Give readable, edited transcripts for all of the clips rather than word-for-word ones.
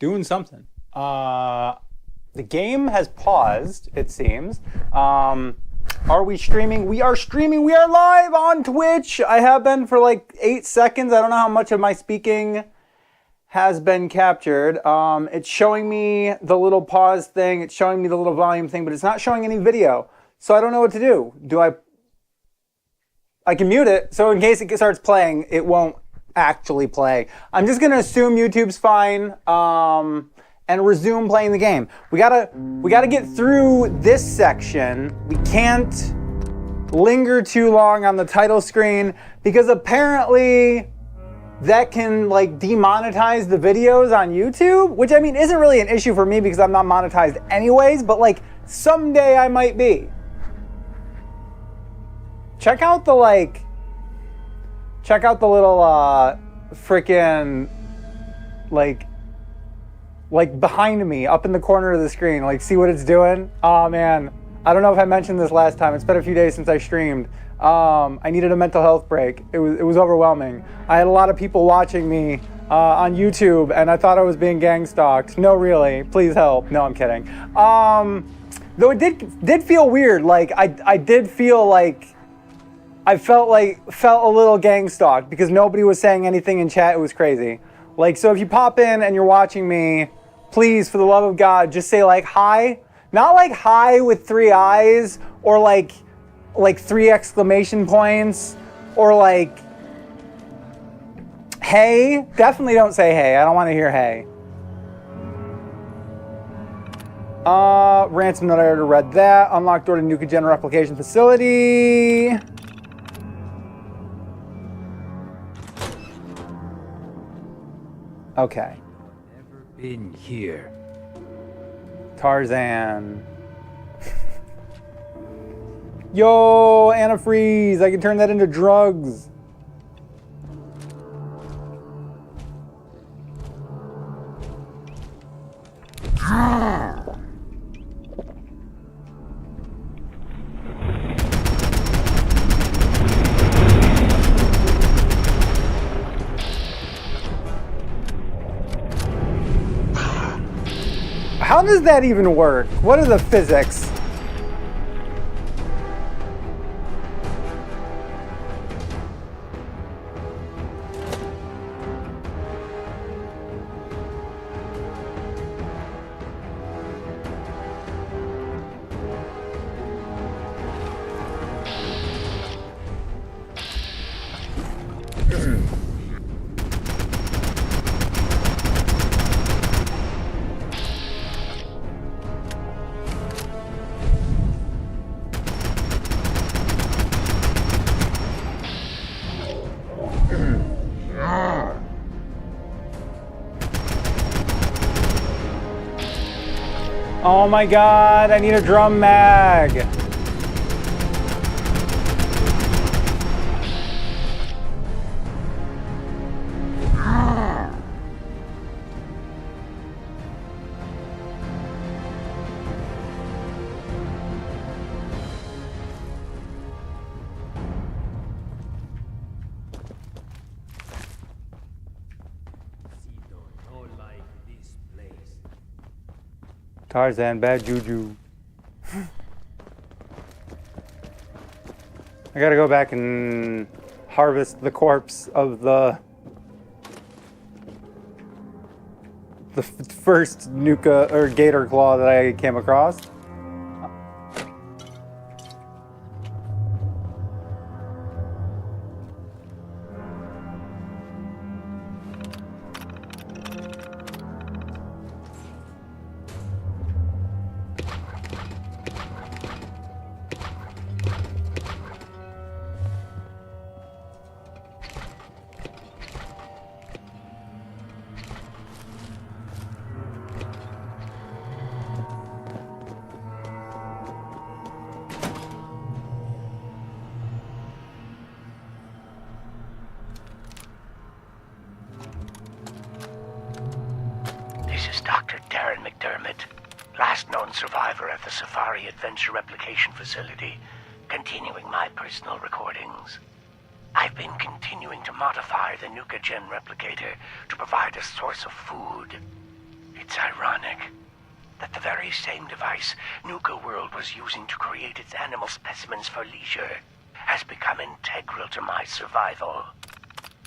Doing something. The game has paused, it seems. Are we streaming? We are streaming. We are live on Twitch. I have been for like 8 seconds. I don't know how much of my speaking has been captured. It's showing me the little pause thing. It's showing me the little volume thing, but it's not showing any video. So I don't know what to do. I can mute it, so in case it starts playing, it won't actually play. I'm just gonna assume YouTube's fine, and resume playing the game. We gotta get through this section. We can't linger too long on the title screen because apparently that can like demonetize the videos on YouTube, which I mean isn't really an issue for me because I'm not monetized anyways, but like someday I might be. Check out the little freaking like behind me up in the corner of the screen. Like, see what it's doing? Oh man, I don't know if I mentioned this last time. It's been a few days since I streamed. I needed a mental health break. It was overwhelming. I had a lot of people watching me on YouTube, and I thought I was being gang stalked. No, really, please help. No, I'm kidding. Though it did feel weird. Like I did feel like I felt a little gang stalked because nobody was saying anything in chat. It was crazy. Like, so if you pop in and you're watching me, please, for the love of God, just say like hi. Not like hi with 3 eyes or like 3 exclamation points or like hey. Definitely don't say hey. I don't want to hear hey. Ransom note, I already read that. Unlock door to Nuka-Gen replication facility. Okay. Never been here. Tarzan. Yo, antifreeze. I can turn that into drugs. How does that even work? What are the physics? Oh my God, I need a drum mag. Tarzan, bad juju. I gotta go back and harvest the corpse of the first Nuka or gator claw that I came across. Survivor at the Safari Adventure Replication Facility, continuing my personal recordings. I've been continuing to modify the Nuka-Gen replicator to provide a source of food. It's ironic that the very same device Nuka-World was using to create its animal specimens for leisure has become integral to my survival.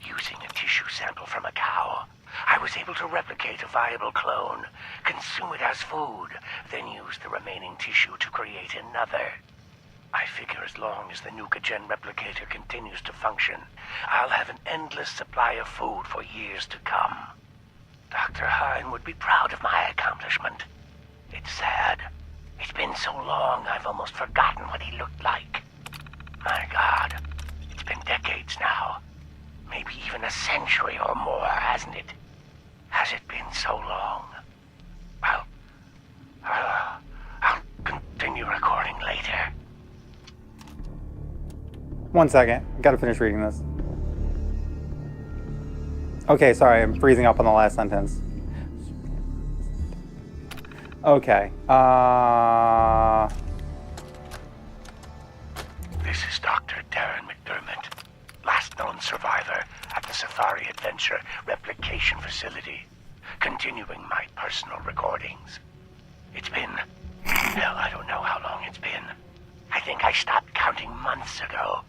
Using a tissue sample from a cow, I was able to replicate a viable clone, consume it as food, then use the remaining tissue to create another. I figure as long as the Nuka-Gen replicator continues to function, I'll have an endless supply of food for years to come. Dr. Hine would be proud of my accomplishment. It's sad. It's been so long I've almost forgotten what he looked like. My God, it's been decades now. Maybe even a century or more, hasn't it? Has it been so long? I'll continue recording later. 1 second. Gotta finish reading this. Okay, sorry, I'm freezing up on the last sentence. Okay. This is Dr. Darren McDermott, last known survivor at the Safari Adventure Replication Facility, continuing my personal recordings. It's been... well, I don't know how long it's been. I think I stopped counting months ago.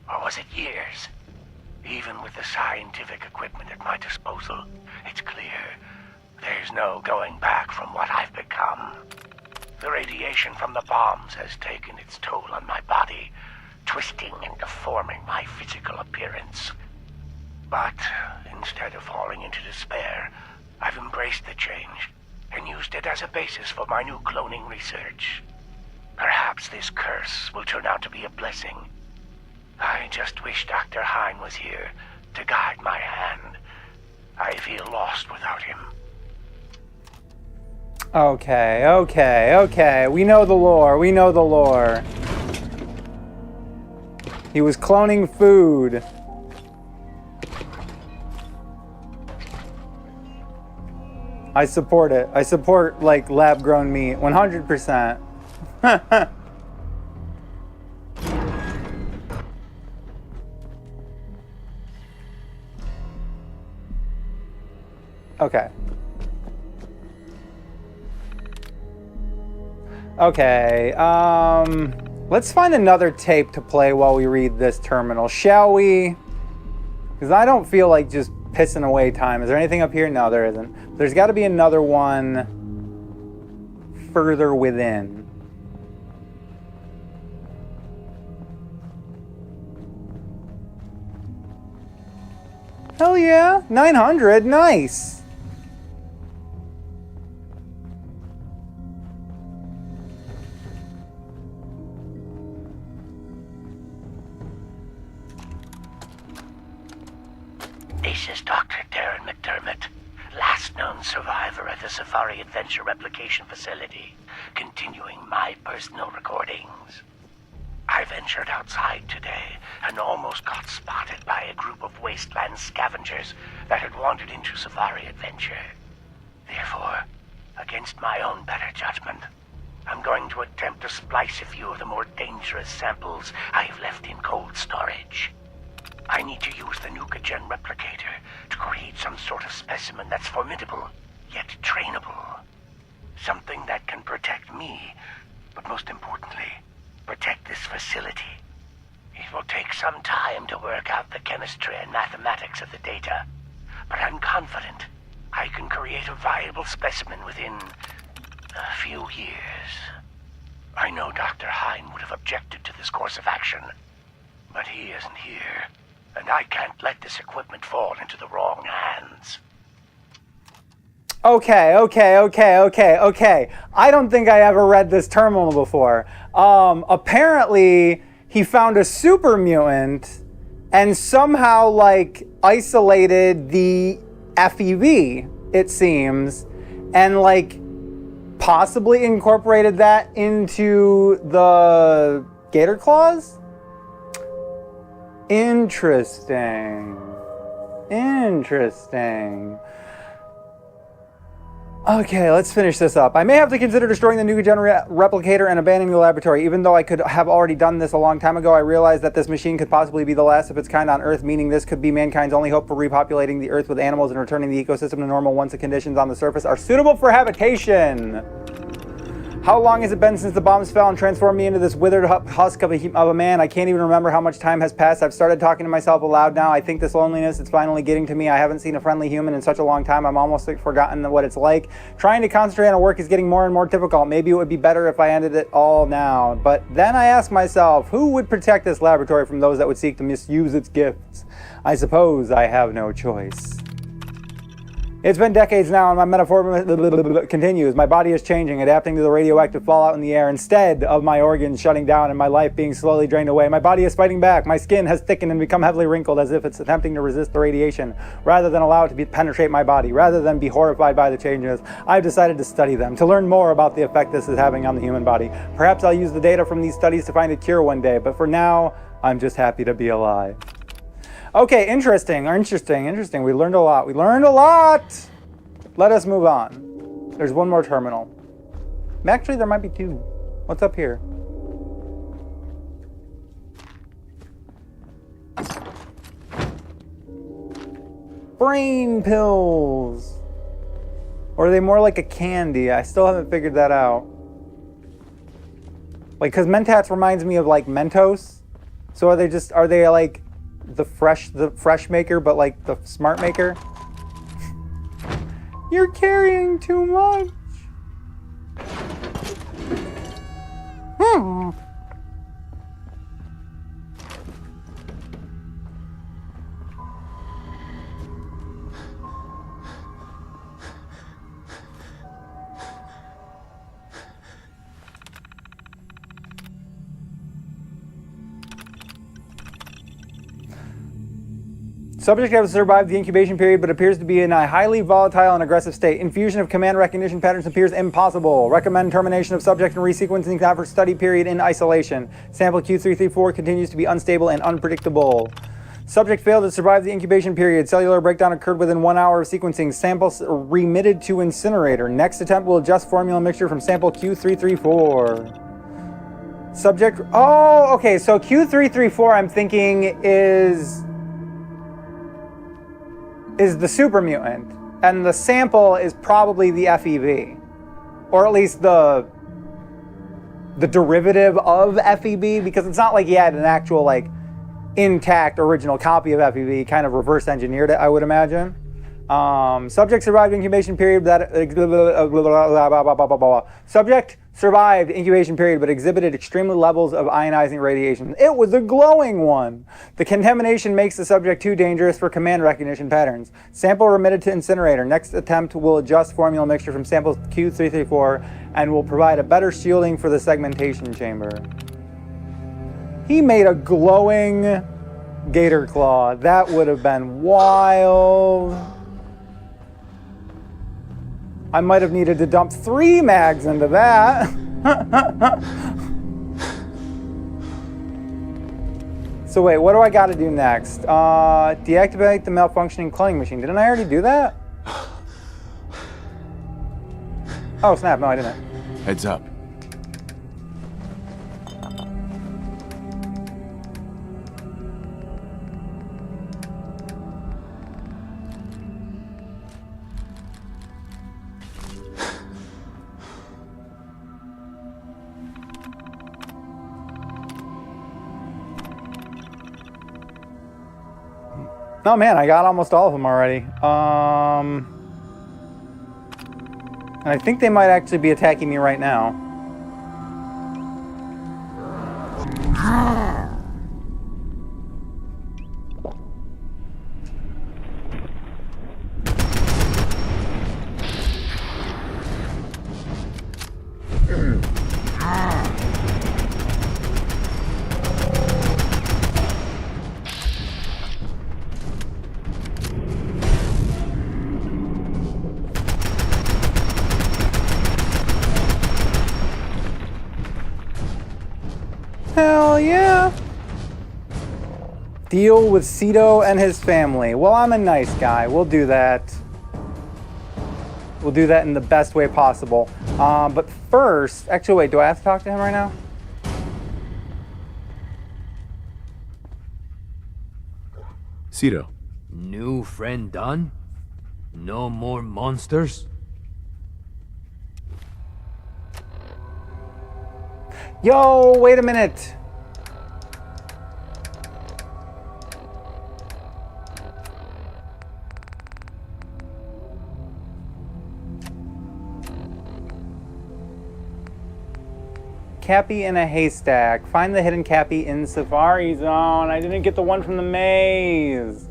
Or was it years? Even with the scientific equipment at my disposal, it's clear there's no going back from what I've become. The radiation from the bombs has taken its toll on my body, twisting and deforming my physical appearance. But instead of falling into despair, I've embraced the change and used it as a basis for my new cloning research. Perhaps this curse will turn out to be a blessing. I just wish Dr. Hine was here to guide my hand. I feel lost without him. Okay. We know the lore. He was cloning food. I support it. I support, like, lab-grown meat. 100%. Okay, let's find another tape to play while we read this terminal, shall we? Because I don't feel like just pissing away time. Is there anything up here? No, there isn't. There's got to be another one further within. Hell yeah, 900, nice. This is Dr. Darren McDermott, last known survivor at the Safari Adventure Replication Facility, continuing my personal recordings. I ventured outside today and almost got spotted by a group of wasteland scavengers that had wandered into Safari Adventure. Therefore, against my own better judgment, I'm going to attempt to splice a few of the more dangerous samples I've left in cold storage. I need to use the Nuka-Gen replicator to create some sort of specimen that's formidable, yet trainable. Something that can protect me, but most importantly, protect this facility. It will take some time to work out the chemistry and mathematics of the data, but I'm confident I can create a viable specimen within a few years. I know Dr. Hine would have objected to this course of action, but he isn't here, and I can't let this equipment fall into the wrong hands. Okay. I don't think I ever read this terminal before. Apparently, he found a super mutant and somehow, like, isolated the FEV, it seems, and, like, possibly incorporated that into the gator claws? Interesting. Okay, let's finish this up. I may have to consider destroying the Nuka-Gen replicator and abandoning the laboratory. Even though I could have already done this a long time ago, I realized that this machine could possibly be the last of its kind on Earth, meaning this could be mankind's only hope for repopulating the Earth with animals and returning the ecosystem to normal once the conditions on the surface are suitable for habitation. How long has it been since the bombs fell and transformed me into this withered husk of a man? I can't even remember how much time has passed. I've started talking to myself aloud now. I think this loneliness is finally getting to me. I haven't seen a friendly human in such a long time. I'm almost forgotten what it's like. Trying to concentrate on work is getting more and more difficult. Maybe it would be better if I ended it all now. But then I ask myself, who would protect this laboratory from those that would seek to misuse its gifts? I suppose I have no choice. It's been decades now, and my metaphor continues. My body is changing, adapting to the radioactive fallout in the air instead of my organs shutting down and my life being slowly drained away. My body is fighting back. My skin has thickened and become heavily wrinkled as if it's attempting to resist the radiation. Rather than allow it to penetrate my body, rather than be horrified by the changes, I've decided to study them, to learn more about the effect this is having on the human body. Perhaps I'll use the data from these studies to find a cure one day, but for now, I'm just happy to be alive. Okay, interesting. We learned a lot. Let us move on. There's one more terminal. Actually, there might be two. What's up here? Brain pills. Or are they more like a candy? I still haven't figured that out. Like, because Mentats reminds me of like Mentos. So are they like the fresh maker, but like the smart maker? You're carrying too much. Subject has survived the incubation period, but appears to be in a highly volatile and aggressive state. Infusion of command recognition patterns appears impossible. Recommend termination of subject and resequencing after study period in isolation. Sample Q334 continues to be unstable and unpredictable. Subject failed to survive the incubation period. Cellular breakdown occurred within 1 hour of sequencing. Samples remitted to incinerator. Next attempt will adjust formula mixture from sample Q334. Subject... Oh, okay, so Q334 I'm thinking is the super mutant, and the sample is probably the FEV, or at least the derivative of FEB, because it's not like he had an actual like intact original copy of FEB, kind of reverse engineered it, I would imagine. Subject survived incubation period Subject survived incubation period but exhibited extreme levels of ionizing radiation. It was a glowing one. The contamination makes the subject too dangerous for command recognition patterns. Sample remitted to incinerator. Next attempt will adjust formula mixture from sample Q334 and will provide a better shielding for the segmentation chamber. He made a glowing gator claw. That would have been wild. I might have needed to dump 3 mags into that. So wait, what do I got to do next? Deactivate the malfunctioning cloning machine. Didn't I already do that? Oh snap, no I didn't. Heads up. Oh man, I got almost all of them already. And I think they might actually be attacking me right now. Hell yeah! Deal with Cito and his family. Well, I'm a nice guy. We'll do that. We'll do that in the best way possible. But first, actually, wait, do I have to talk to him right now? Cito. New friend done? No more monsters? Yo, wait a minute. Cappy in a haystack. Find the hidden Cappy in Safari Zone. I didn't get the one from the maze.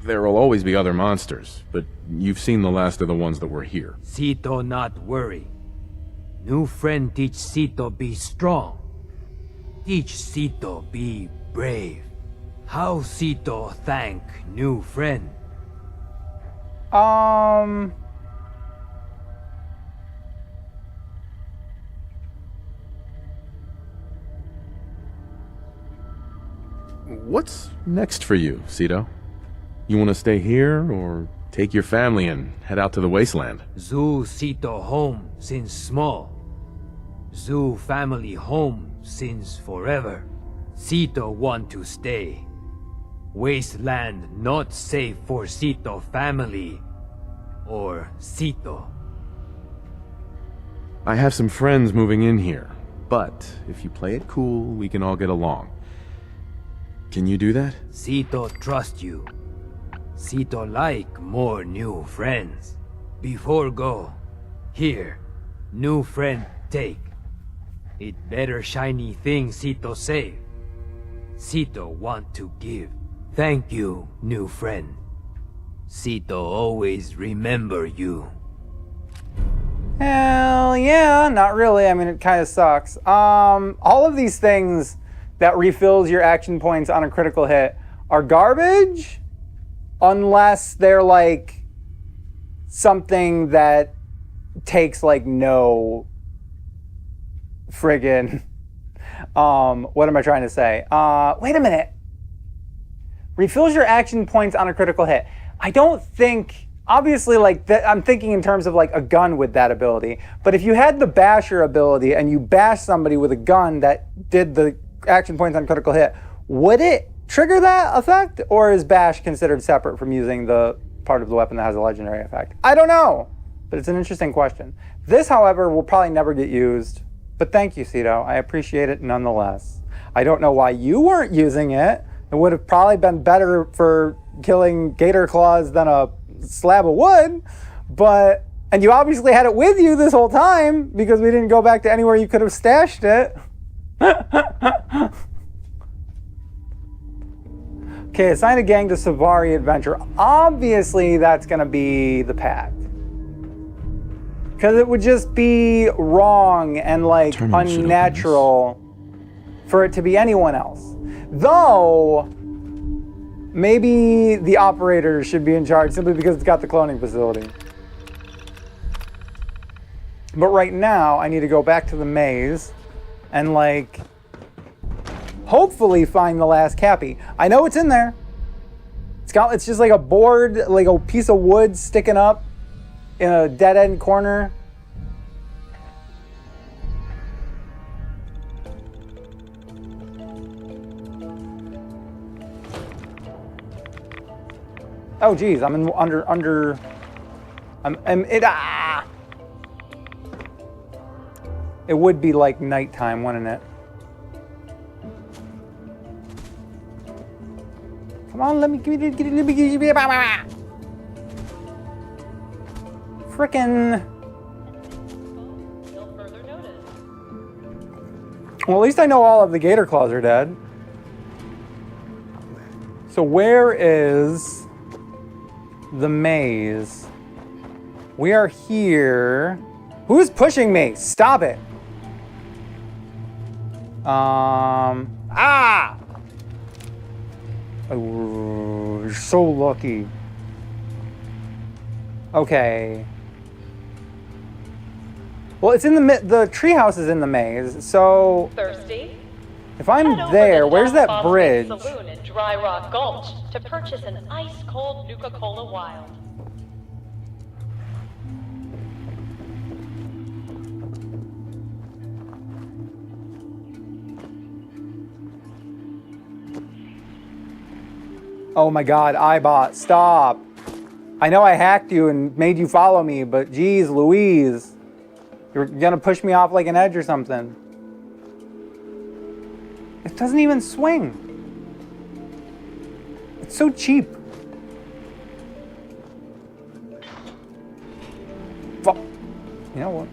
There will always be other monsters, but you've seen the last of the ones that were here. Cito not worry. New friend teach Cito be strong. Teach Cito be brave. How Cito thank new friend? What's next for you, Cito? You want to stay here, or take your family and head out to the wasteland? Zoo Cito home since small. Zoo family home since forever. Cito want to stay. Wasteland not safe for Cito family. Or Cito. I have some friends moving in here, but if you play it cool, we can all get along. Can you do that? Cito trust you. Cito like more new friends. Before go, here, new friend take. It better shiny thing Cito save. Cito want to give. Thank you, new friend. Cito always remember you. Hell yeah, not really. I mean, it kind of sucks. All of these things that refills your action points on a critical hit are garbage unless they're like something that takes like no friggin' what am I trying to say? Wait a minute. Refills your action points on a critical hit. I don't think, obviously, like I'm thinking in terms of like a gun with that ability. But if you had the basher ability and you bash somebody with a gun that did the action points on critical hit, would it trigger that effect? Or is bash considered separate from using the part of the weapon that has a legendary effect? I don't know, but it's an interesting question. This, however, will probably never get used. But thank you, Cito. I appreciate it nonetheless. I don't know why you weren't using it. It would have probably been better for killing gator claws than a slab of wood, and you obviously had it with you this whole time because we didn't go back to anywhere you could have stashed it. Okay, assign a gang to Safari Adventure. Obviously that's gonna be the Pact. Because it would just be wrong and like unnatural for it to be anyone else. Though, maybe the operators should be in charge simply because it's got the cloning facility. But right now, I need to go back to the maze and like, hopefully find the last Cappy. I know it's in there. It's just like a board, like a piece of wood sticking up in a dead-end corner. Oh geez, I'm in It would be like nighttime, wouldn't it? Come on, let me frickin'. Well, at least I know all of the gator claws are dead. So where is the maze? We are here. Who's pushing me? Stop it. Oh, you're so lucky. Okay. Well, it's in the treehouse is in the maze, so. Thirsty? If I'm Head over there, to where's Down that Phosphate bridge? Saloon in Dry Rock Gulch to purchase an ice-cold Nuka-Cola Wild. Oh my god, iBot, stop. I know I hacked you and made you follow me, but geez Louise. You're gonna push me off like an edge or something. It doesn't even swing. It's so cheap. Fuck. You know what?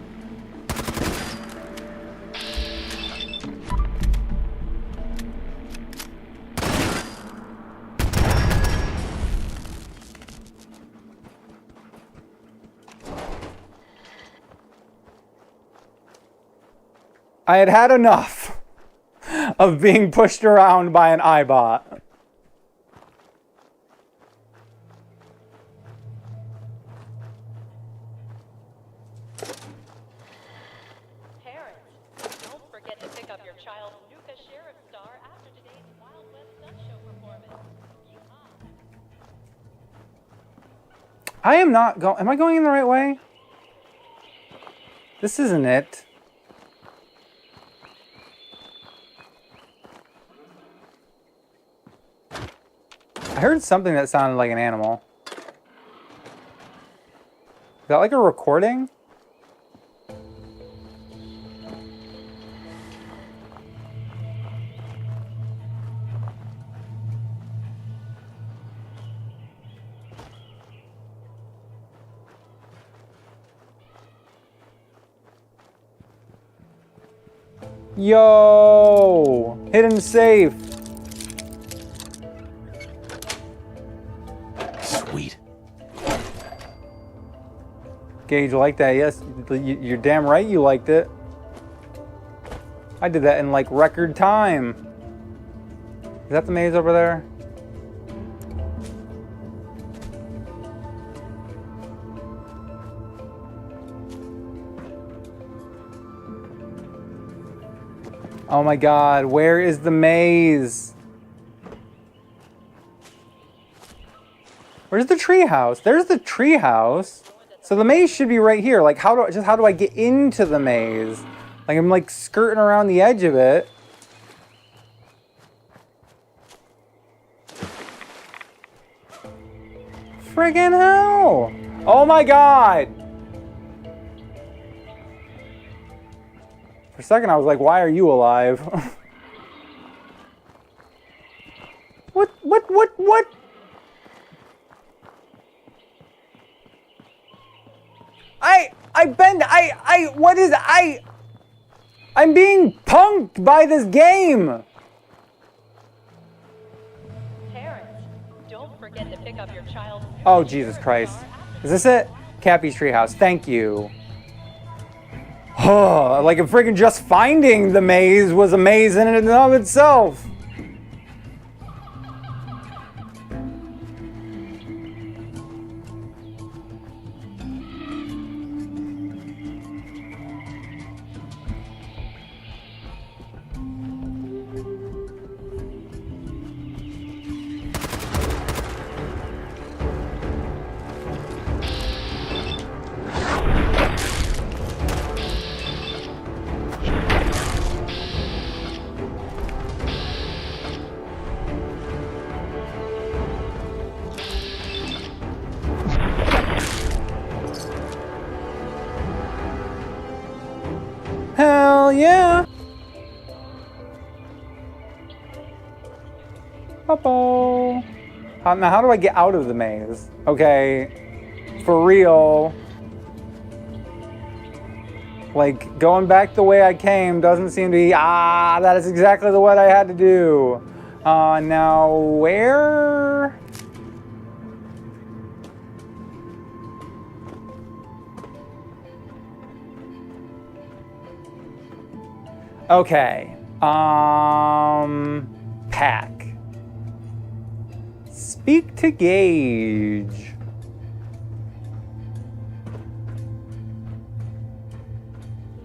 I had had enough of being pushed around by an iBot. Parents, don't forget to pick up your child's Nuka Sheriff Star after today's Wild West Stunt Show performance. I am not going. Am I going in the right way? This isn't it. I heard something that sounded like an animal. Is that like a recording? Yo! Hidden safe. Sweet. Gage liked that, yes. You're damn right you liked it. I did that in like record time. Is that the maze over there? Oh my god, where is the maze? Where's the treehouse? There's the treehouse. So the maze should be right here. Like how do I get into the maze? Like I'm like skirting around the edge of it. Friggin' hell! Oh my god! For a second I was like, why are you alive? What? I'm being punked by this game! Parents, don't forget to pick up your child's Nuka Oh, Jesus Sheriff Christ. Star after Is this it? Cappy's treehouse, thank you. Oh, like if freaking just finding the maze was a maze in and of itself. Hell yeah! Uh-oh. Now how do I get out of the maze? Okay, for real. Like, going back the way I came doesn't seem to be, that is exactly the what I had to do. Now where? Okay, pack. Speak to Gage.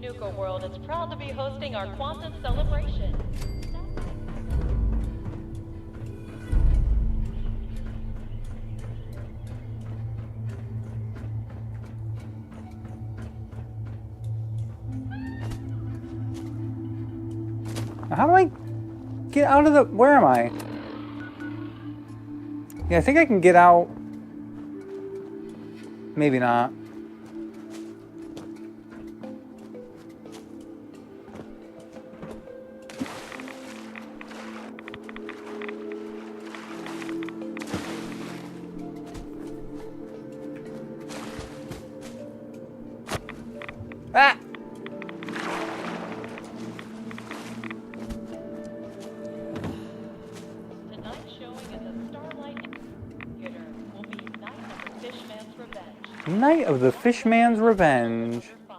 Nuka-World is proud to be hosting our Quantum celebration. How do I get out of the... Where am I? Yeah, I think I can get out. Maybe not. Ah! Tonight's showing at the Starlight Theater will be Night of the Fishman's Revenge. Night of the Fishman's Revenge. Number 5.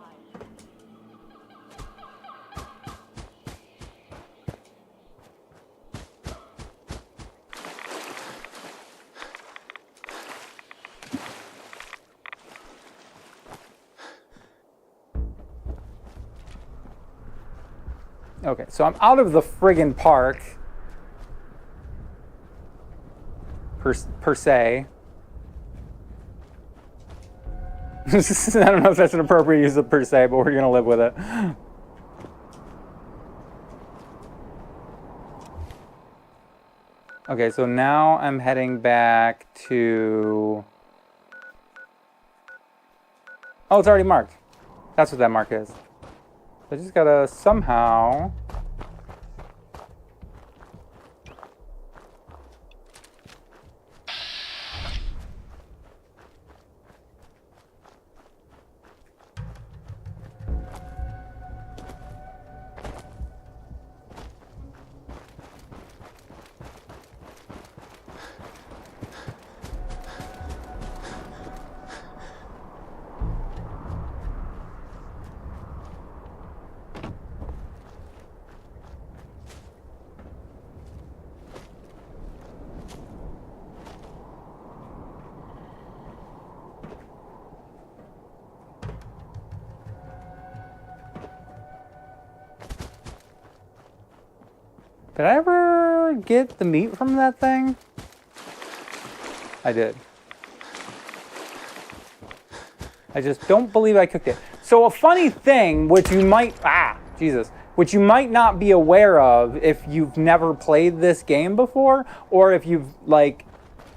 Okay, so I'm out of the friggin' park. Per se. I don't know if that's an appropriate use of per se, but we're gonna live with it. Okay, so now I'm heading back to... Oh, it's already marked. That's what that mark is. I just gotta somehow... Did I ever get the meat from that thing? I did. I just don't believe I cooked it. So a funny thing, which you might, which you might not be aware of if you've never played this game before, or if you've like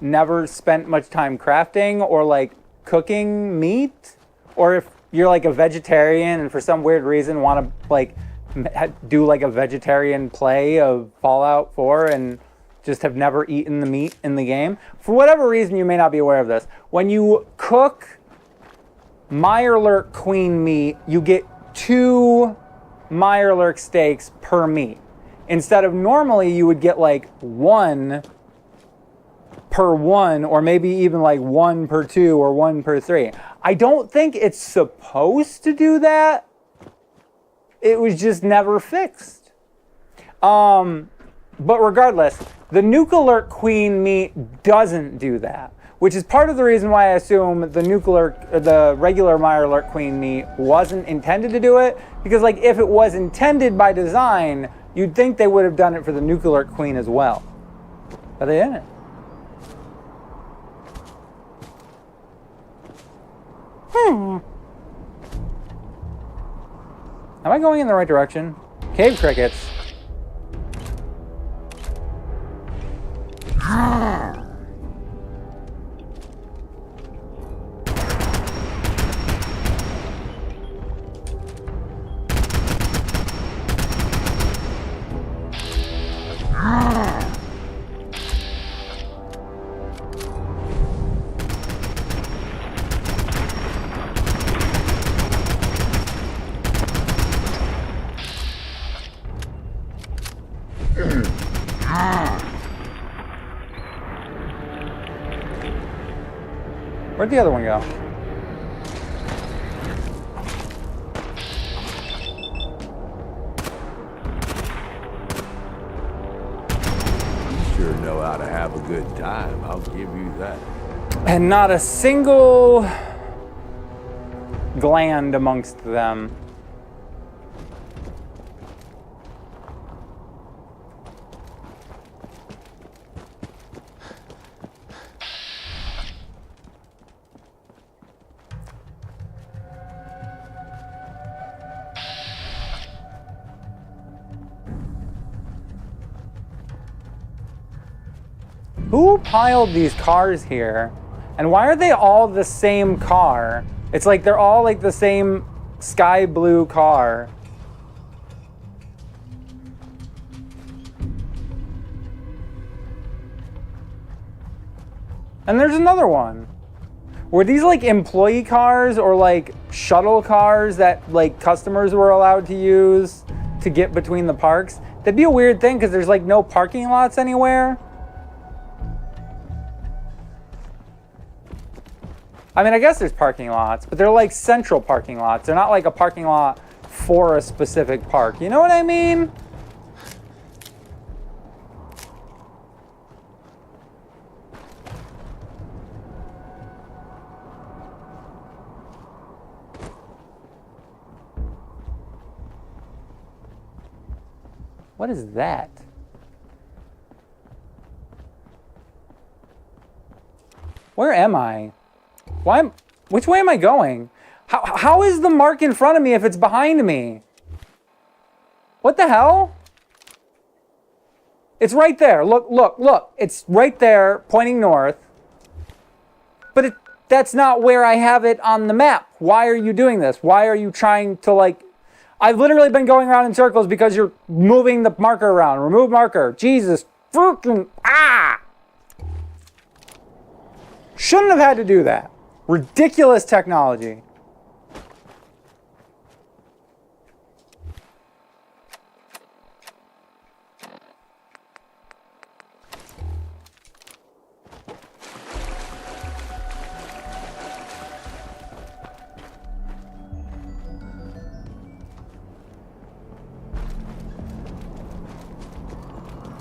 never spent much time crafting or like cooking meat, or if you're like a vegetarian and for some weird reason want to like do like a vegetarian play of Fallout 4 and just have never eaten the meat in the game. For whatever reason, you may not be aware of this. When you cook Mirelurk Queen meat, you get 2 Mirelurk steaks per meat. Instead of normally you would get like 1 per 1, or maybe even like 1 per 2 or 1 per 3. I don't think it's supposed to do that. It was just never fixed. But regardless, the Nuka-World Queen meat doesn't do that, which is part of the reason why I assume the regular Mirelurk Queen meat wasn't intended to do it, because like if it was intended by design, you'd think they would have done it for the Nuka-World Queen as well. But they didn't. Am I going in the right direction? Cave crickets. Where'd the other one go? You sure know how to have a good time, I'll give you that. And not a single gland amongst them. Who piled these cars here? And why are they all the same car? It's like they're all like the same sky blue car. And there's another one. Were these like employee cars or like shuttle cars that like customers were allowed to use to get between the parks? That'd be a weird thing because there's like no parking lots anywhere. I mean, I guess there's parking lots, but they're like central parking lots. They're not like a parking lot for a specific park. You know what I mean? What is that? Where am I? Which way am I going? How is the mark in front of me if it's behind me? What the hell? It's right there. Look, look, look. It's right there, pointing north. But that's not where I have it on the map. Why are you doing this? Why are you trying to like... I've literally been going around in circles because you're moving the marker around. Remove marker. Jesus freaking... Ah! Shouldn't have had to do that. Ridiculous technology.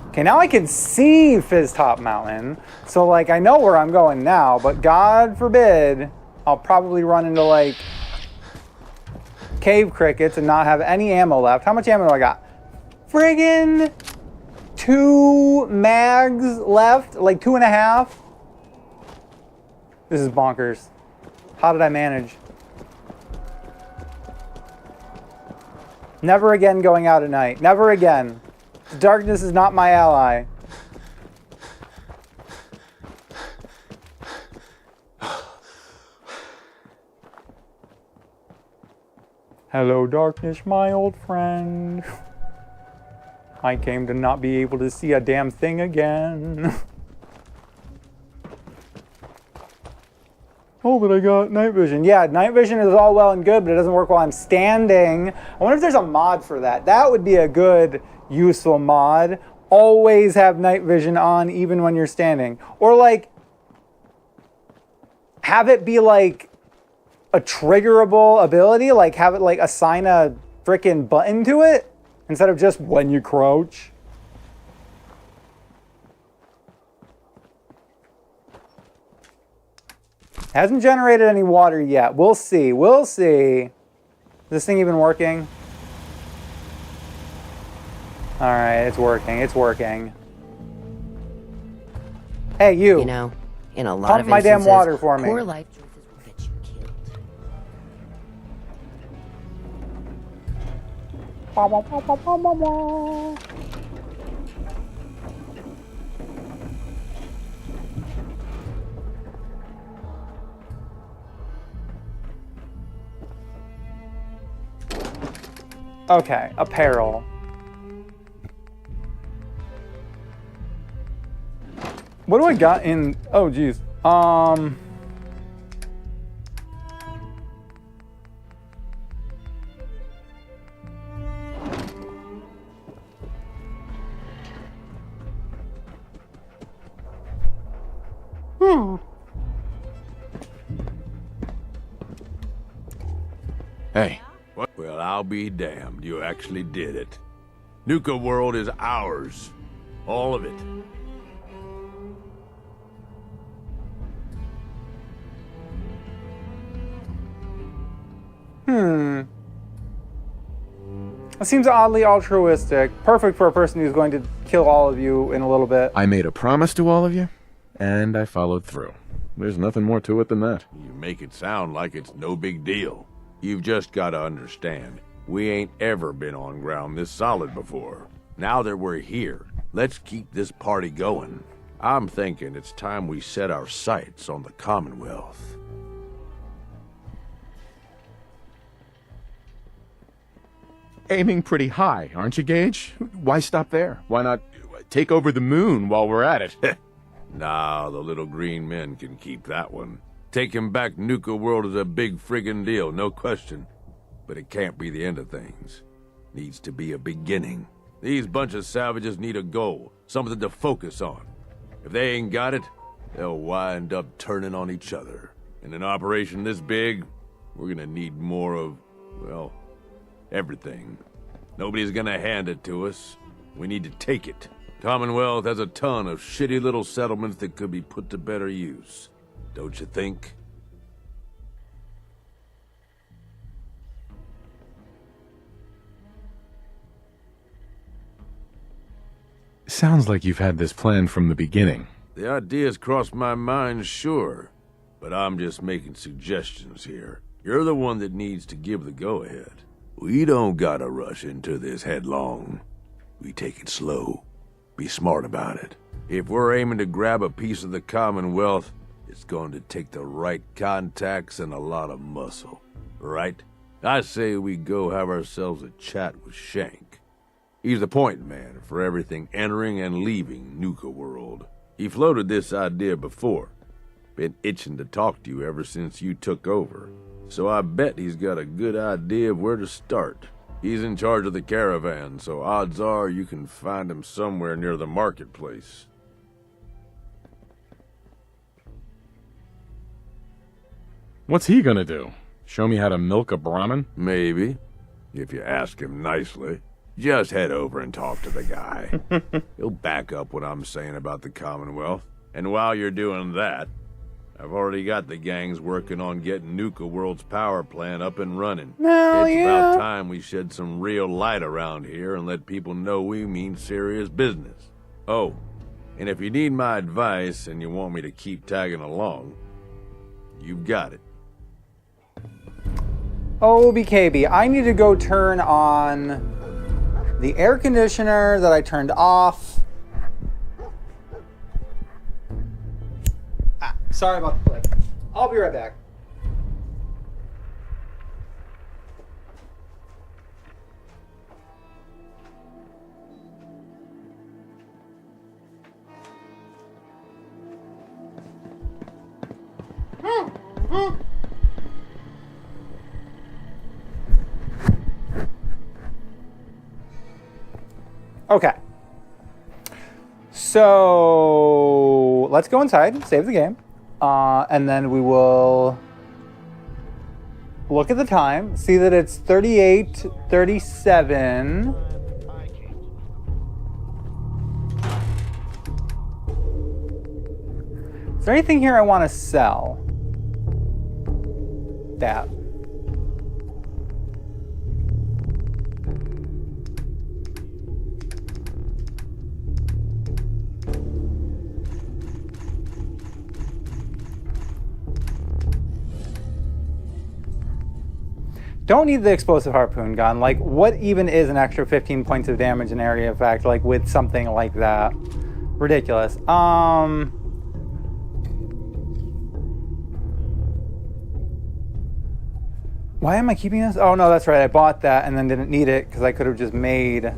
Okay, now I can see Fizz Top Mountain, so like I know where I'm going now, but God forbid I'll probably run into like cave crickets and not have any ammo left. How much ammo do I got? Friggin' 2 mags left, like 2.5. This is bonkers. How did I manage? Never again going out at night. Never again. Darkness is not my ally. Hello, darkness, my old friend. I came to not be able to see a damn thing again. Oh, but I got night vision. Yeah, night vision is all well and good, but it doesn't work while I'm standing. I wonder if there's a mod for that. That would be a good, useful mod. Always have night vision on, even when you're standing. Or like, have it be like a triggerable ability. Like have it like assign a frickin' button to it instead of just when you crouch. Hasn't generated any water yet. We'll see. We'll see. Is this thing even working? All right, it's working. It's working. Hey, you. You know, in a lot Pump of my damn instances, water for me. poor life choices will get you killed. Ba, ba, ba, ba, ba, ba, ba. Okay, apparel. What do I got in? Oh, geez. Hey, Well, I'll be damned. You actually did it. Nuka-World is ours. All of it. It seems oddly altruistic. Perfect for a person who's going to kill all of you in a little bit. I made a promise to all of you, and I followed through. There's nothing more to it than that. You make it sound like it's no big deal. You've just got to understand, we ain't ever been on ground this solid before. Now that we're here, let's keep this party going. I'm thinking it's time we set our sights on the Commonwealth. Aiming pretty high, aren't you, Gage? Why stop there? Why not take over the moon while we're at it? Nah, the little green men can keep that one. Taking back Nuka-World is a big friggin' deal, no question. But it can't be the end of things. Needs to be a beginning. These bunch of savages need a goal, something to focus on. If they ain't got it, they'll wind up turning on each other. In an operation this big, we're gonna need more of, well, everything. Nobody's gonna hand it to us. We need to take it. Commonwealth has a ton of shitty little settlements that could be put to better use. Don't you think? Sounds like you've had this plan from the beginning. The ideas crossed my mind, sure. But I'm just making suggestions here. You're the one that needs to give the go-ahead. We don't gotta rush into this headlong. We take it slow. Be smart about it. If we're aiming to grab a piece of the Commonwealth, it's going to take the right contacts and a lot of muscle. Right? I say we go have ourselves a chat with Shank. He's the point man for everything entering and leaving Nuka-World. He floated this idea before. Been itching to talk to you ever since you took over. So I bet he's got a good idea of where to start. He's in charge of the caravan, so odds are you can find him somewhere near the marketplace. What's he gonna do? Show me how to milk a Brahmin? Maybe, if you ask him nicely. Just head over and talk to the guy. He'll back up what I'm saying about the Commonwealth. And while you're doing that, I've already got the gangs working on getting Nuka-World's power plant up and running. Hell It's yeah. about time we shed some real light around here and let people know we mean serious business. Oh, and if you need my advice and you want me to keep tagging along, you've got it. Oh, BKB, I need to go turn on the air conditioner that I turned off. Sorry about the clip. I'll be right back. Okay. So let's go inside, save the game, and then we will look at the time, see that it's 38:37. Is there anything here I want to sell? That. Don't need the explosive harpoon gun. Like, what even is an extra 15 points of damage in area effect, like, with something like that? Ridiculous. Why am I keeping this? Oh, no, that's right. I bought that and then didn't need it because I could have just made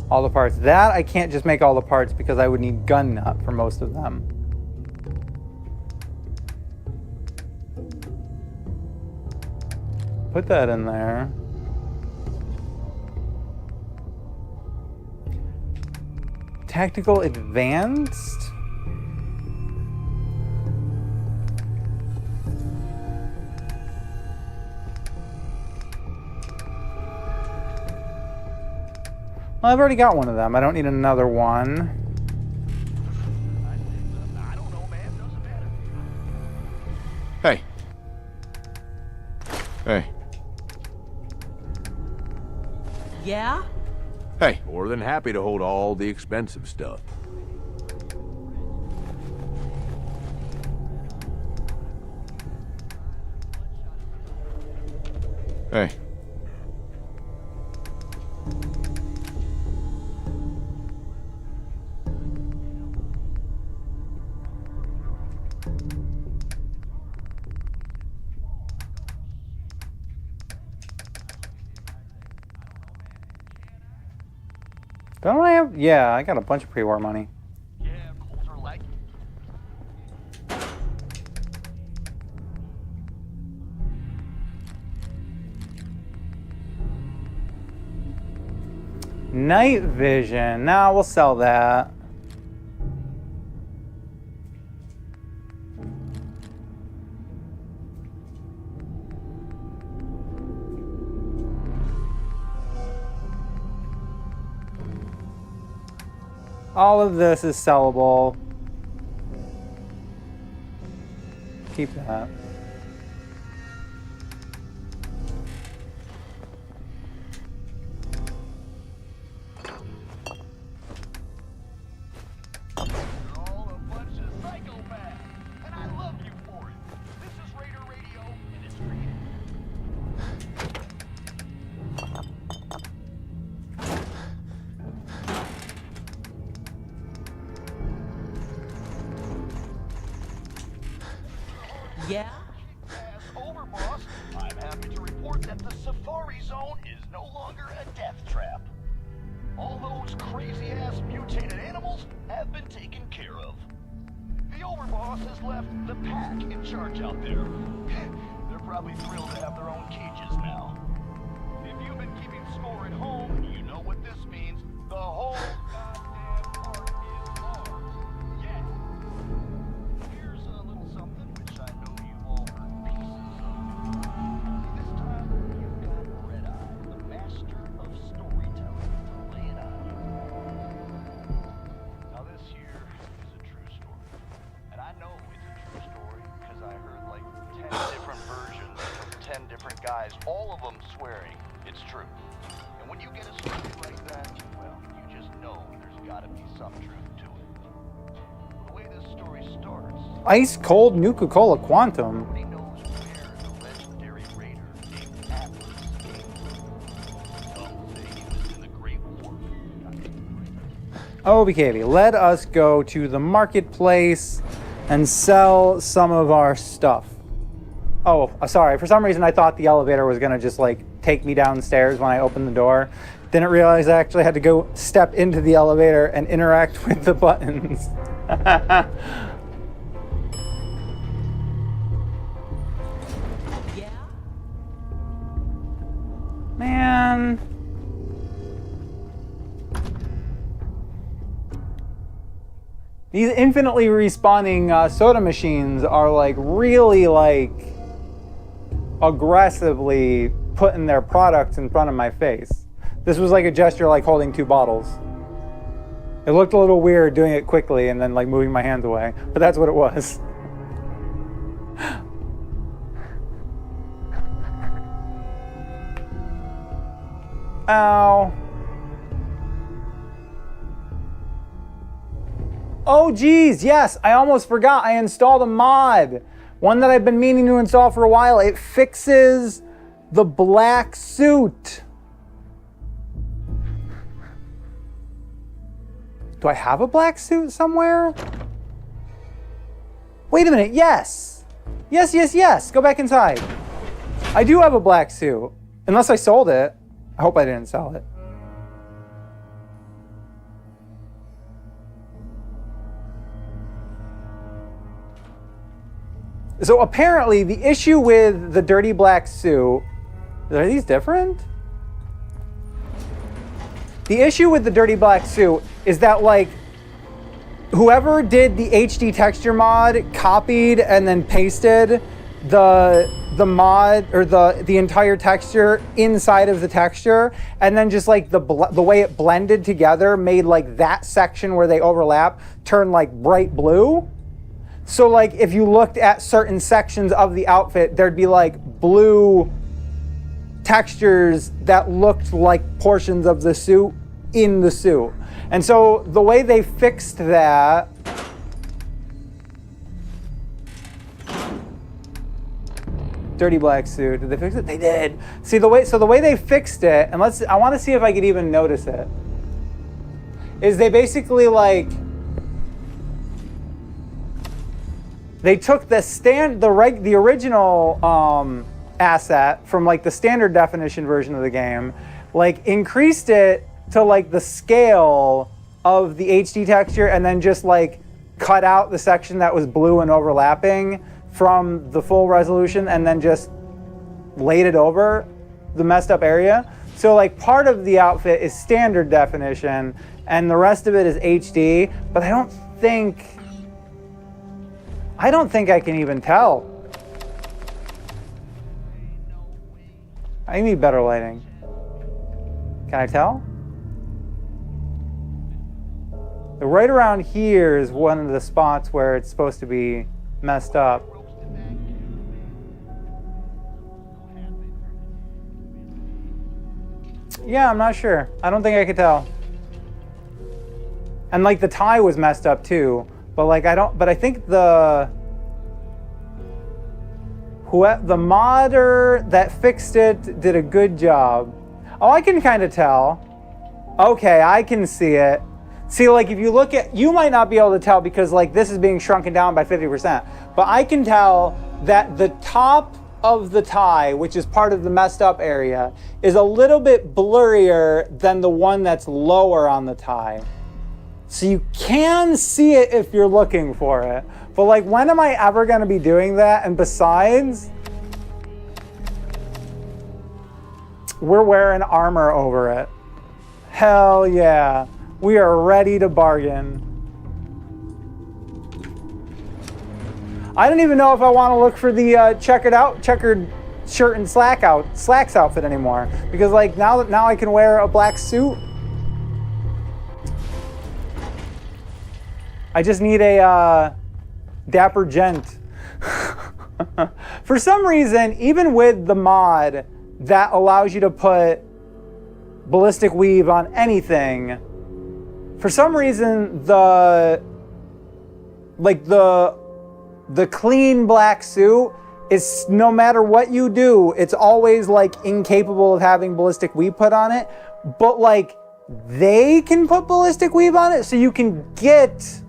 all the parts. That, I can't just make all the parts because I would need gun nut for most of them. Put that in there. Tactical advanced? Well, I've already got one of them. I don't need another one. Hey. Hey. Yeah? Hey. More than happy to hold all the expensive stuff. Hey. Don't I have? Yeah, I got a bunch of pre-war money. Night vision. Now we'll sell that. All of this is sellable. Keep that. Yeah? As Overboss, I'm happy to report that the Safari Zone is no longer a death trap. All those crazy-ass mutated animals have been taken care of. The Overboss has left the pack in charge out there. They're probably thrilled to have their own cages now. If you've been keeping score at home, you know what this means. The whole goddamn park is ours. Yeah. Here's a little something which I know you've all heard pieces of. This time, you've got Red Eye, the master of storytelling, to lay it on you. Now this here is a true story. And I know it's a true story because I heard like 10 different versions from 10 different guys, all of them swearing it's true. And when you get a story like that, well, you just know there's gotta be some truth to it. The way this story starts, Ice cold Nuka-Cola Quantum. nobody knows where the legendary raider named Atlas came from. Some say he was in the Great War. Oh, BKB, let us go to the marketplace and sell some of our stuff. Oh, sorry. For some reason, I thought the elevator was going to just, like, take me downstairs when I opened the door. Didn't realize I actually had to go step into the elevator and interact with the buttons. Yeah? Man. These infinitely respawning soda machines are, like, really, like, aggressively putting their products in front of my face. This was like a gesture like holding two bottles. It looked a little weird doing it quickly and then like moving my hands away, but that's what it was. Ow. Oh geez, yes, I almost forgot. I installed a mod. One that I've been meaning to install for a while. It fixes the black suit. Do I have a black suit somewhere? Wait a minute, yes. Yes. Go back inside. I do have a black suit. Unless I sold it. I hope I didn't sell it. So apparently the issue with the dirty black suit, are these different? The issue with the dirty black suit is that like whoever did the HD texture mod copied and then pasted the mod or the entire texture inside of the texture, and then just like the way it blended together made like that section where they overlap turn like bright blue. So like if you looked at certain sections of the outfit, there'd be like blue textures that looked like portions of the suit in the suit. And so the way they fixed that dirty black suit, did they fix it? They did. See the way they fixed it, and I want to see if I could even notice it, is they basically like they took the original asset from like the standard definition version of the game, like increased it to like the scale of the HD texture, and then just like cut out the section that was blue and overlapping from the full resolution, and then just laid it over the messed up area. So like part of the outfit is standard definition and the rest of it is HD, but I don't think I can even tell. I need better lighting. Can I tell? Right around here is one of the spots where it's supposed to be messed up. Yeah, I'm not sure. I don't think I could tell. And like the tie was messed up too, but like I think the modder that fixed it did a good job. Oh, I can kind of tell. Okay, I can see it. See, like if you look at, you might not be able to tell because like this is being shrunken down by 50%, but I can tell that the top of the tie, which is part of the messed up area, is a little bit blurrier than the one that's lower on the tie. So you can see it if you're looking for it. But like, when am I ever gonna be doing that? And besides, we're wearing armor over it. Hell yeah. We are ready to bargain. I don't even know if I want to look for the checkered shirt and slacks outfit anymore, because like now I can wear a black suit. I just need a dapper gent. For some reason, even with the mod that allows you to put ballistic weave on anything, for some reason the clean black suit is, no matter what you do, it's always like incapable of having ballistic weave put on it. But like they can put ballistic weave on it, so you can get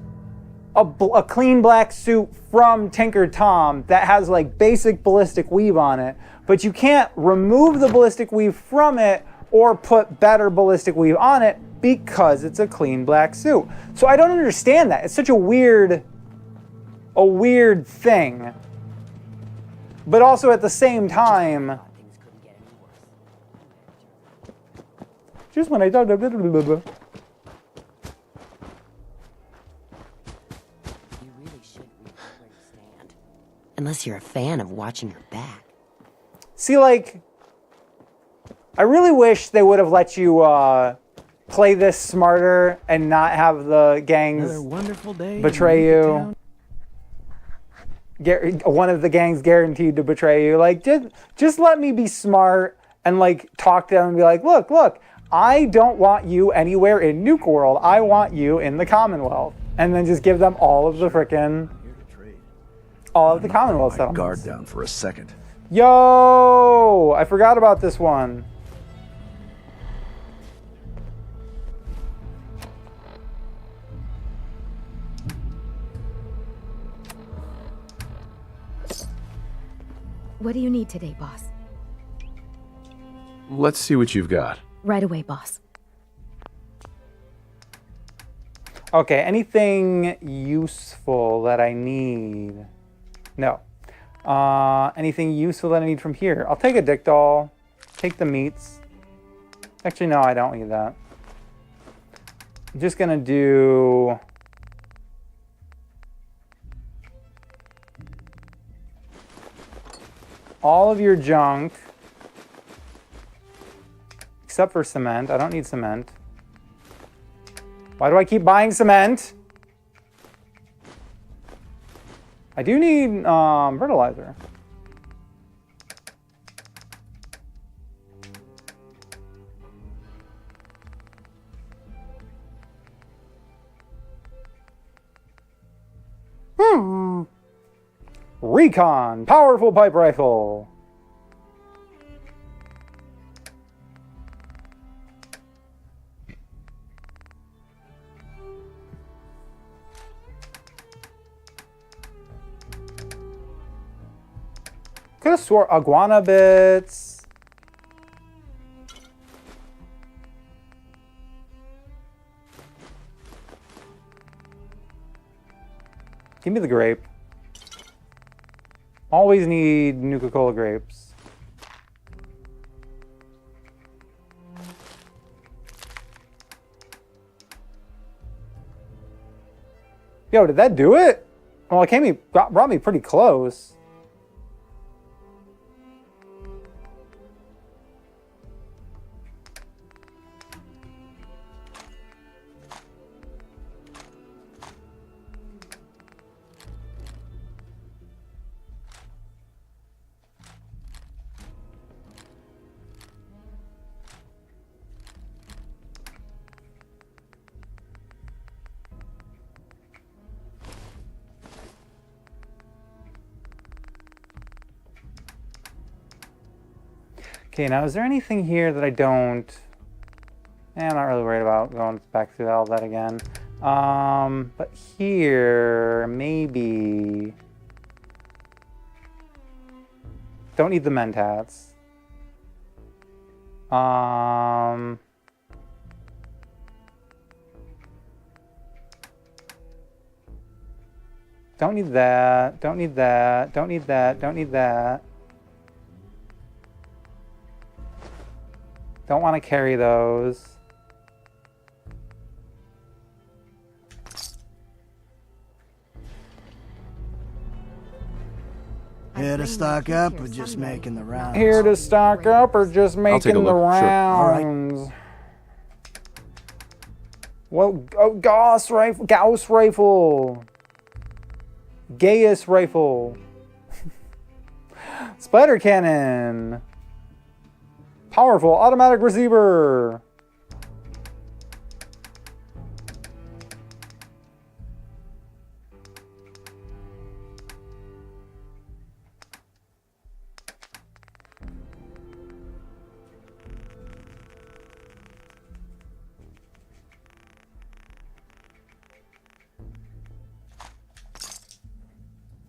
a clean black suit from Tinker Tom that has like basic ballistic weave on it, but you can't remove the ballistic weave from it or put better ballistic weave on it because it's a clean black suit. So I don't understand that. It's such a weird thing. But also at the same time, just when I thought You really shouldn't know where you stand. Unless you're a fan of watching your back. see, like, I really wish they would have let you play this smarter and not have the gangs Another wonderful day. betray you. One of the gangs guaranteed to betray you. Like, just let me be smart and like talk to them and be like, look, I don't want you anywhere in Nuka-World. I want you in the Commonwealth. And then just give them all of the frickin' all of the Commonwealth settlements. Guard down for a second. Yo, I forgot about this one. What do you need today, boss? Let's see what you've got. Right away, boss. Okay, anything useful that I need? No. Anything useful that I need from here? I'll take a dick doll. Take the meats. Actually, no, I don't need that. I'm just gonna do... all of your junk. Except for cement. I don't need cement. Why do I keep buying cement? I do need fertilizer. Recon, powerful pipe rifle. Could have swore iguana bits. Give me the grape. Always need Nuka-Cola grapes. Yo, did that do it? Well, it brought me pretty close. Okay, now is there anything here that I don't... I'm not really worried about going back through all that again. But here, maybe... Don't need the mentats. Don't need that, don't need that, don't need that, don't need that. Don't want to carry those. Here to stock up or just making the rounds? Here to stock up or just making the rounds? Sure. Well, oh, Gauss rifle. Gaius rifle. Spider cannon. Powerful automatic receiver.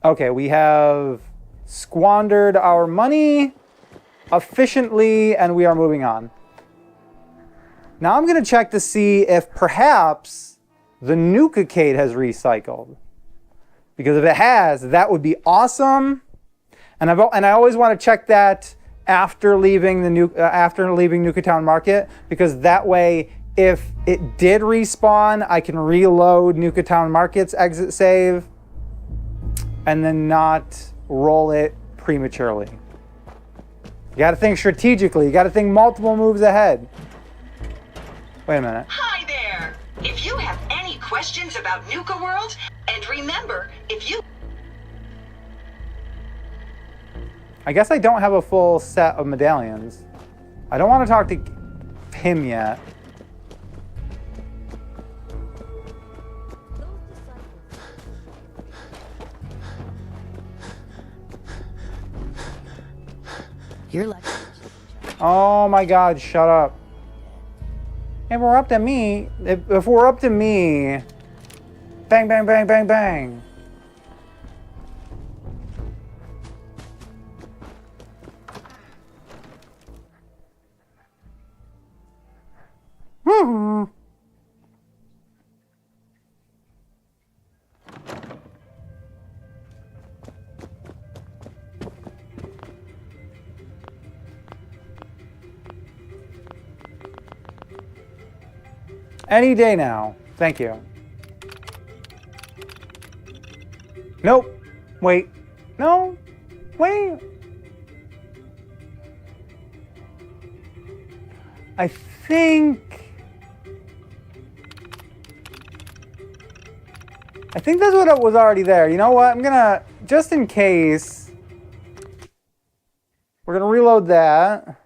Okay, we have squandered our money efficiently, and we are moving on. Now I'm going to check to see if perhaps the Nuka-Cade has recycled. Because if it has, that would be awesome. And I always want to check that after leaving Nuka-Town Market, because that way, if it did respawn, I can reload Nuka-Town Market's exit save and then not roll it prematurely. You gotta think strategically. You gotta think multiple moves ahead. Wait a minute. Hi there! If you have any questions about Nuka-World, and remember, if you... I guess I don't have a full set of medallions. I don't want to talk to him yet. You're lucky. Oh my God, shut up. If we're up to me, if we're up to me, bang, bang, bang, bang, bang. Woo-hoo. Any day now. Thank you. Nope. Wait. No. Wait. I think that's what was already there. You know what? I'm gonna, just in case, we're gonna reload that.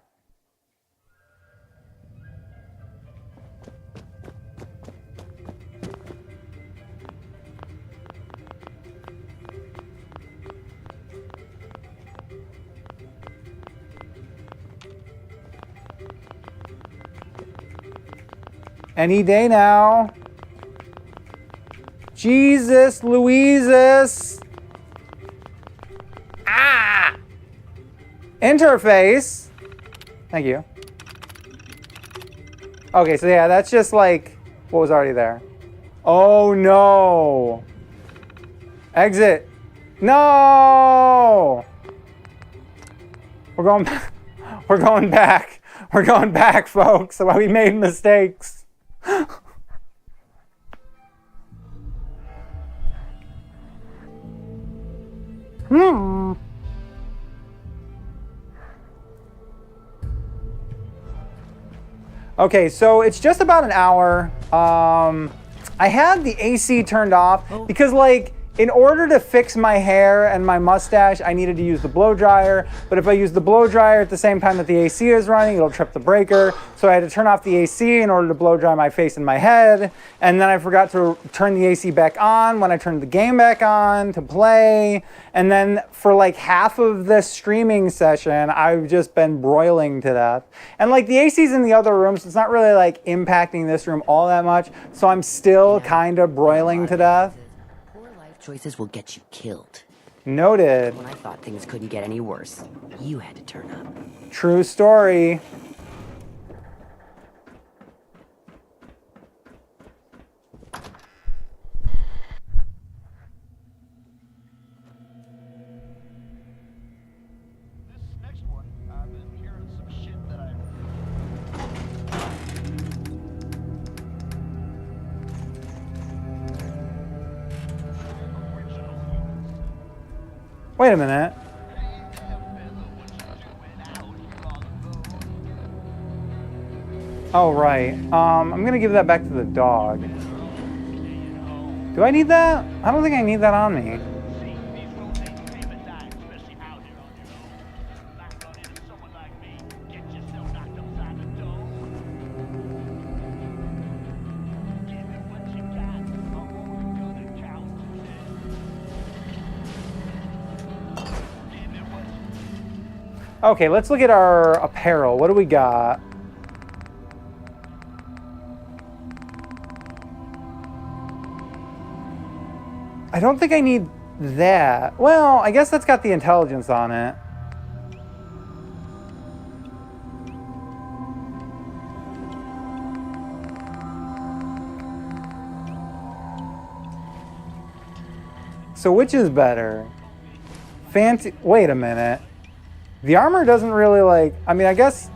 Any day now. Jesus Louises. Ah! Interface. Thank you. Okay, so yeah, that's just like what was already there. Oh no. Exit. No. We're going back. We're going back. We're going back, folks. We made mistakes. Okay, so it's just about an hour. I had the AC turned off because, like, in order to fix my hair and my mustache, I needed to use the blow dryer. But if I use the blow dryer at the same time that the AC is running, it'll trip the breaker. So I had to turn off the AC in order to blow dry my face and my head. And then I forgot to turn the AC back on when I turned the game back on to play. And then for like half of this streaming session, I've just been broiling to death. And like the AC's in the other rooms, so it's not really like impacting this room all that much. So I'm still kind of broiling to death. Choices will get you killed. Noted. When I thought things couldn't get any worse, you had to turn up. True story. Wait a minute. Oh, right. I'm gonna give that back to the dog. Do I need that? I don't think I need that on me. Okay, let's look at our apparel. What do we got? I don't think I need that. Well, I guess that's got the intelligence on it. So which is better? Fancy, wait a minute. The armor doesn't really like, I mean, I guess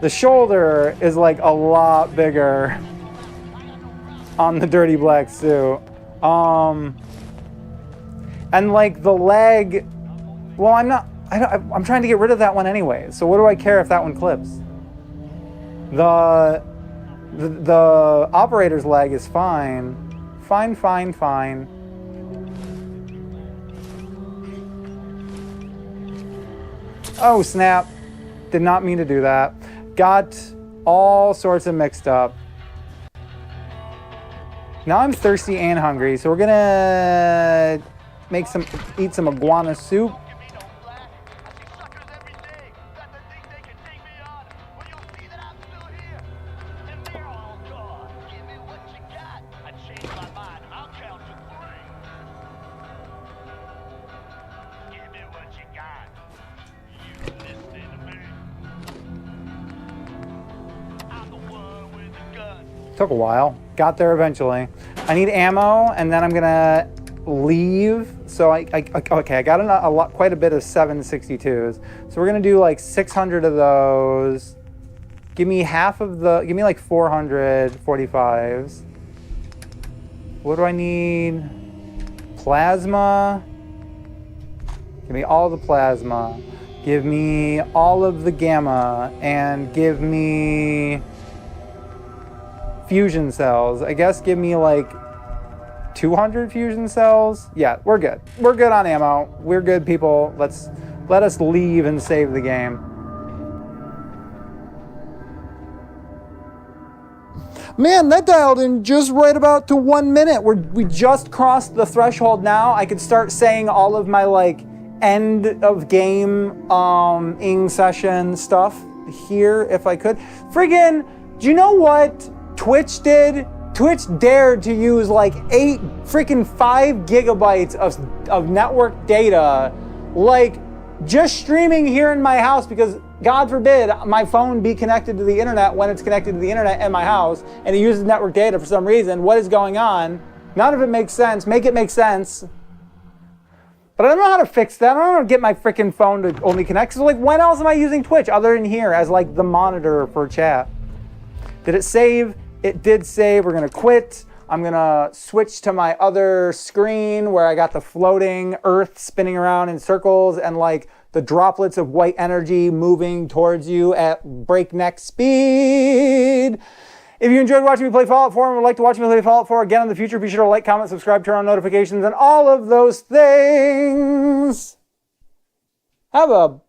the shoulder is like a lot bigger on the dirty black suit. And like the leg, well, I'm trying to get rid of that one anyway. So what do I care if that one clips? The operator's leg is fine. Fine. Oh, snap. Did not mean to do that. Got all sorts of mixed up. Now I'm thirsty and hungry, so we're gonna eat some iguana soup. Took a while. Got there eventually. I need ammo, and then I'm gonna leave. So I got quite a bit of 7.62s. So we're gonna do like 600 of those. Give me like 400 45s. What do I need? Plasma. Give me all the plasma. Give me all of the gamma, and give me fusion cells. I guess give me like 200 fusion cells. Yeah, we're good. We're good on ammo. We're good, people. Let us leave and save the game. Man, that dialed in just right about to 1 minute. We just crossed the threshold now. I could start saying all of my like end of game ing session stuff here if I could. Friggin', do you know what Twitch did? Twitch dared to use like 5 gigabytes of network data like just streaming here in my house, because God forbid my phone be connected to the internet when it's connected to the internet in my house and it uses network data for some reason. What is going on? None of it makes sense. Make it make sense. But I don't know how to fix that. I don't know how to get my freaking phone to only connect. So like, when else am I using Twitch other than here as like the monitor for chat? Did it save? It did save. We're gonna quit. I'm gonna switch to my other screen where I got the floating Earth spinning around in circles and like the droplets of white energy moving towards you at breakneck speed. If you enjoyed watching me play Fallout 4 and would like to watch me play Fallout 4 again in the future, be sure to like, comment, subscribe, turn on notifications, and all of those things. Have a